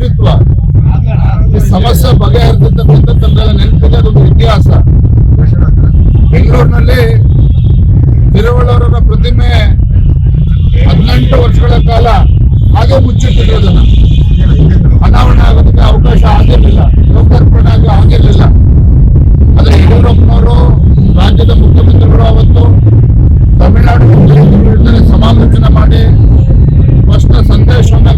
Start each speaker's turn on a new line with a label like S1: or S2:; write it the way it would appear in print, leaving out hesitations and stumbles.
S1: ವ್ಯಕ್ತಿತ್ವ, ಈ ಸಮಸ್ಯೆ ಬಗೆಹರಿಸಿರ್ತಕ್ಕಂಥದ್ದೆಲ್ಲ ನೆನಪಿದೆ. ಅದೊಂದು ಇತಿಹಾಸ. ಬೆಂಗಳೂರಿನಲ್ಲಿ ತಿರುವಳ್ಳೂರರ ಪ್ರತಿಮೆ 18 ವರ್ಷಗಳ ಕಾಲ ಹಾಗೆ ಮುಚ್ಚಿಟ್ಟಿದ್ರು. ಅದನ್ನ ಅನಾವರಣ ಆಗೋದಕ್ಕೆ ಅವಕಾಶ ಆಗಿರಲಿಲ್ಲ, ಲೋಕಾರ್ಪಣೆ ಆಗಿರಲಿಲ್ಲ. ಆದ್ರೆ ಯಡಿಯೂರಪ್ಪನವರು, ರಾಜ್ಯದ ಮುಖ್ಯಮಂತ್ರಿಗಳು ಅವತ್ತು ತಮಿಳುನಾಡು ಮುಖ್ಯಮಂತ್ರಿಗಳ ಜೊತೆ ಸಮಾಲೋಚನೆ ಮಾಡಿ ಸ್ಪಷ್ಟ ಸಂದೇಶವನ್ನು